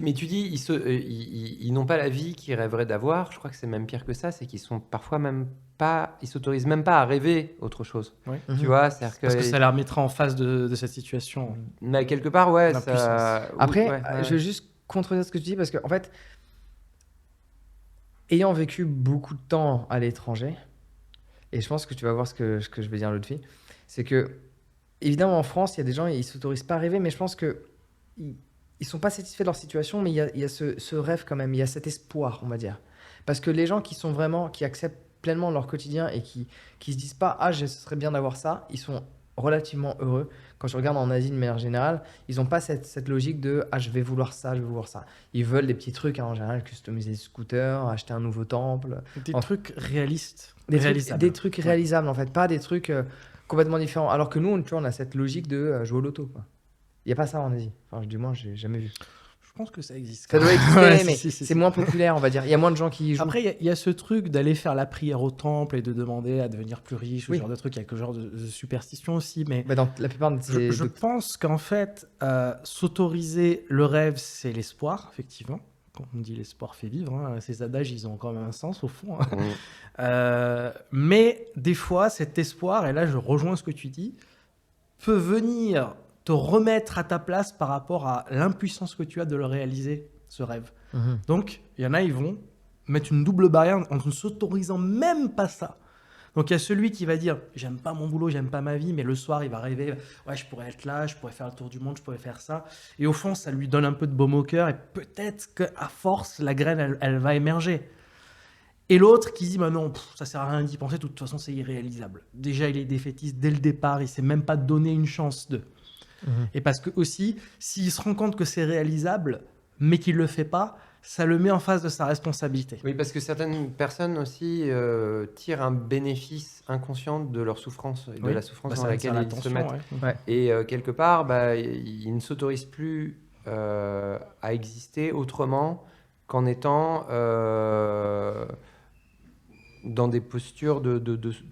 Mais tu dis, ils n'ont pas la vie qu'ils rêveraient d'avoir. Je crois que c'est même pire que ça, c'est qu'ils sont parfois même pas, ils s'autorisent même pas à rêver autre chose. Oui. Tu vois, c'est-à-dire Parce que que, ça la remettra en face de cette situation mais quelque part, ouais, d'impuissance. ça. Après, ouais, ouais. je vais juste contredire ce que tu dis parce que, en fait, ayant vécu beaucoup de temps à l'étranger, et je pense que tu vas voir ce que je vais dire l'autre fille, c'est que, évidemment, en France, il y a des gens, ils s'autorisent pas à rêver, mais je pense que ils sont pas satisfaits de leur situation, mais il y a ce rêve quand même, il y a cet espoir, on va dire. Parce que les gens qui sont vraiment, qui acceptent pleinement leur quotidien et qui se disent pas, ah, ce serait bien d'avoir ça, ils sont relativement heureux. Quand je regarde en Asie de manière générale, ils n'ont pas cette logique de, ah, je vais vouloir ça, je vais vouloir ça. Ils veulent des petits trucs, hein, en général, customiser des scooters, acheter un nouveau temple. Des En- trucs réalistes, des réalisables. trucs réalisables, en fait, pas des trucs complètement différents. Alors que nous, tu vois, on a cette logique de jouer au loto, quoi. Il n'y a pas ça en Asie. Enfin, du moins, j'ai jamais vu. Je pense que ça existe. Ça doit exister, Ouais, mais si, c'est moins populaire, on va dire. Il y a moins de gens qui y jouent. Après, il y a ce truc d'aller faire la prière au temple et de demander à devenir plus riche, Oui. ce genre de truc. Il y a que genre de superstition aussi, mais Bah, dans la plupart de ces... je pense qu'en fait, s'autoriser le rêve, c'est l'espoir, effectivement. Quand on dit l'espoir fait vivre, hein, ces adages, ils ont quand même un sens au fond. Hein. Mais des fois, cet espoir, et là je rejoins ce que tu dis, peut venir te remettre à ta place par rapport à l'impuissance que tu as de le réaliser, ce rêve. Mhm. Donc, il y en a, ils vont mettre une double barrière en ne s'autorisant même pas ça. Donc, il y a celui qui va dire « j'aime pas mon boulot, j'aime pas ma vie », mais le soir, il va rêver « ouais, je pourrais être là, je pourrais faire le tour du monde, je pourrais faire ça ». Et au fond, ça lui donne un peu de baume au cœur et peut-être qu'à force, la graine, elle va émerger. Et l'autre qui dit bah non, ça sert à rien d'y penser, de toute façon, c'est irréalisable. Déjà, il est défaitiste dès le départ, il s'est même pas donné une chance de. Et parce que aussi, s'il se rend compte que c'est réalisable, mais qu'il le fait pas, ça le met en face de sa responsabilité. Oui, parce que certaines personnes aussi tirent un bénéfice inconscient de leur souffrance et de Oui. la souffrance Bah, dans ça laquelle attire ils se l'attention, mettent. ouais. Ouais. Et quelque part, bah, ils ne s'autorisent plus à exister autrement qu'en étant dans des postures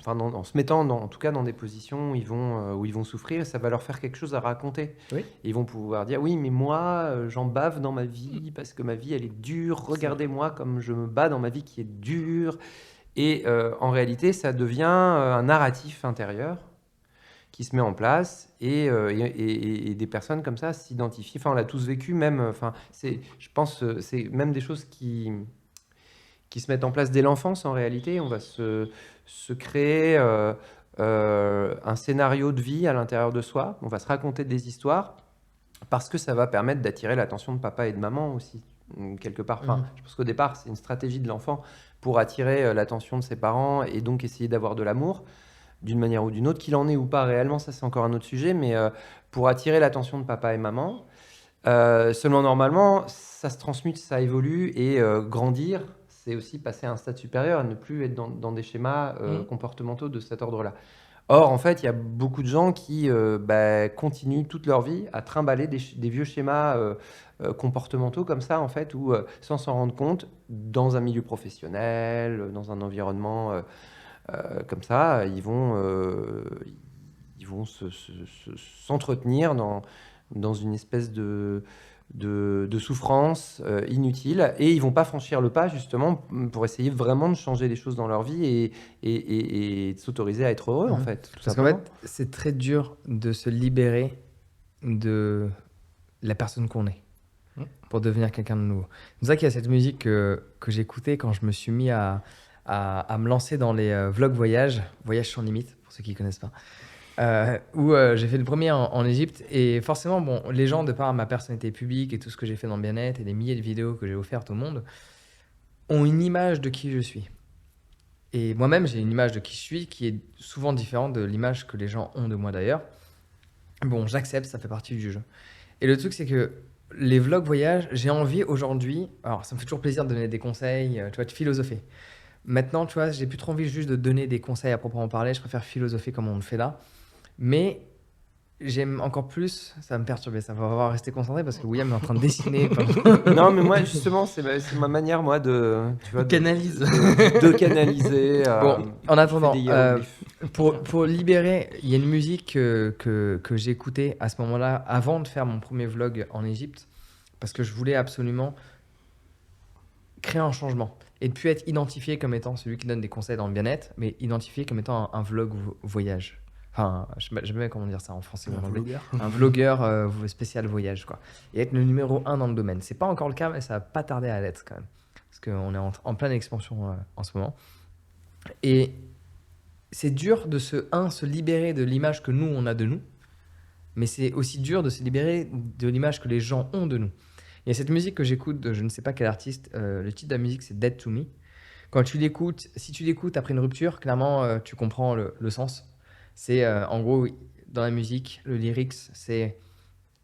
enfin, en se mettant en tout cas dans des positions où ils vont souffrir, et ça va leur faire quelque chose à raconter. Oui. Et ils vont pouvoir dire oui, mais moi j'en bave dans ma vie parce que ma vie elle est dure, regardez-moi comme je me bats dans ma vie qui est dure. Et en réalité ça devient un narratif intérieur qui se met en place, et des personnes comme ça s'identifient. Enfin, on l'a tous vécu, même. Enfin, je pense, c'est même des choses qui se mettent en place dès l'enfance. En réalité, on va se créer un scénario de vie à l'intérieur de soi. On va se raconter des histoires parce que ça va permettre d'attirer l'attention de papa et de maman aussi, quelque part. Enfin, je pense qu'au départ, c'est une stratégie de l'enfant pour attirer l'attention de ses parents et donc essayer d'avoir de l'amour d'une manière ou d'une autre, qu'il en ait ou pas réellement, ça c'est encore un autre sujet, mais pour attirer l'attention de papa et maman. Seulement normalement, ça se transmute, ça évolue, et grandir, c'est aussi passer à un stade supérieur, et ne plus être dans des schémas comportementaux de cet ordre-là. Or, en fait, il y a beaucoup de gens qui continuent toute leur vie à trimballer des vieux schémas comportementaux comme ça, en fait, où, sans s'en rendre compte, dans un milieu professionnel, dans un environnement comme ça, ils vont s'entretenir dans une espèce de souffrance inutile, et ils vont pas franchir le pas justement pour essayer vraiment de changer les choses dans leur vie et de s'autoriser à être heureux en fait. Parce qu'en fait, c'est très dur de se libérer de la personne qu'on est pour devenir quelqu'un de nouveau. C'est pour ça qu'il y a cette musique que j'écoutais quand je me suis mis à me lancer dans les vlogs voyages sans limite, pour ceux qui ne connaissent pas. Où j'ai fait le premier en Égypte, et forcément, bon, les gens, de par ma personnalité publique et tout ce que j'ai fait dans le bien-être et les milliers de vidéos que j'ai offertes au monde, ont une image de qui je suis. Et moi-même, j'ai une image de qui je suis qui est souvent différente de l'image que les gens ont de moi d'ailleurs. Bon, j'accepte, ça fait partie du jeu. Et le truc, c'est que les vlogs voyages, j'ai envie aujourd'hui, alors ça me fait toujours plaisir de donner des conseils, tu vois, de philosopher. Maintenant, tu vois, j'ai plus trop envie juste de donner des conseils à proprement parler, je préfère philosopher comme on le fait là. Mais j'aime encore plus, ça va me perturber, ça va rester concentré parce que William est en train de dessiner. Non, mais moi, justement, c'est ma manière, moi, de Canalise. de canaliser. Bon, en attendant, je fais des hiéroglyphes. pour libérer, il y a une musique que j'écoutais à ce moment-là, avant de faire mon premier vlog en Égypte, Parce que je voulais absolument créer un changement et ne plus être identifié comme étant celui qui donne des conseils dans le bien-être, mais identifié comme étant un vlog voyage. Enfin, je ne sais même comment dire ça en français ou en anglais. Un vlogueur spécial voyage, quoi. Et être le numéro 1 dans le domaine. C'est pas encore le cas, mais ça va pas tarder à l'être quand même. Parce qu'on est en pleine expansion en ce moment. Et c'est dur de se libérer de l'image que nous, on a de nous. Mais c'est aussi dur de se libérer de l'image que les gens ont de nous. Il y a cette musique que j'écoute de je ne sais pas quel artiste. Le titre de la musique, c'est Dead to Me. Quand tu l'écoutes, si tu l'écoutes après une rupture, clairement, tu comprends le sens. C'est en gros, dans la musique, le lyrics, c'est.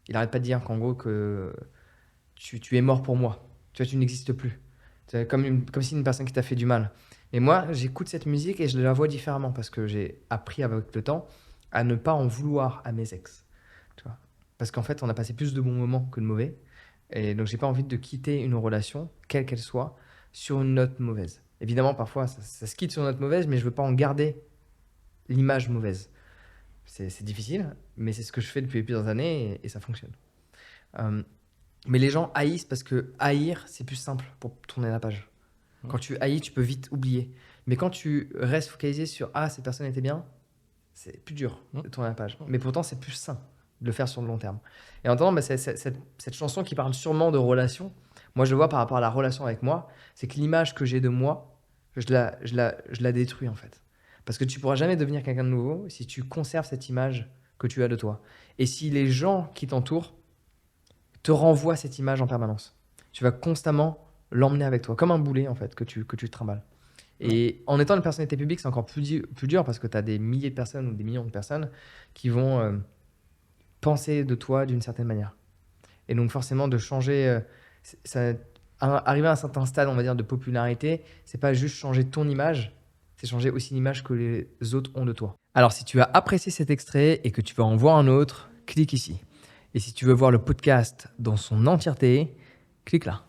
Il arrête pas de dire qu'en gros, que tu es mort pour moi. Tu vois, tu n'existes plus. C'est comme si une personne qui t'a fait du mal. Et moi, j'écoute cette musique et je la vois différemment parce que j'ai appris avec le temps à ne pas en vouloir à mes ex. Tu vois, parce qu'en fait, on a passé plus de bons moments que de mauvais. Et donc, j'ai pas envie de quitter une relation, quelle qu'elle soit, sur une note mauvaise. Évidemment, parfois, ça se quitte sur une note mauvaise, mais je veux pas en garder l'image mauvaise. C'est difficile, mais c'est ce que je fais depuis plusieurs années et ça fonctionne. Mais les gens haïssent parce que haïr, c'est plus simple pour tourner la page. Quand tu haïs, tu peux vite oublier. Mais quand tu restes focalisé sur « Ah, cette personne était bien », c'est plus dur de tourner la page. Mais pourtant, c'est plus sain de le faire sur le long terme. Et en attendant, cette chanson qui parle sûrement de relation, moi, je le vois par rapport à la relation avec moi, c'est que l'image que j'ai de moi, je la détruis en fait. Parce que tu ne pourras jamais devenir quelqu'un de nouveau si tu conserves cette image que tu as de toi. Et si les gens qui t'entourent te renvoient cette image en permanence, tu vas constamment l'emmener avec toi, comme un boulet en fait, que tu te trimbales. Et en étant une personnalité publique, c'est encore plus dur parce que tu as des milliers de personnes ou des millions de personnes qui vont penser de toi d'une certaine manière. Et donc forcément, de changer, arriver à un certain stade, on va dire, de popularité, c'est pas juste changer ton image, c'est changer aussi l'image que les autres ont de toi. Alors, si tu as apprécié cet extrait et que tu veux en voir un autre, clique ici. Et si tu veux voir le podcast dans son entièreté, clique là.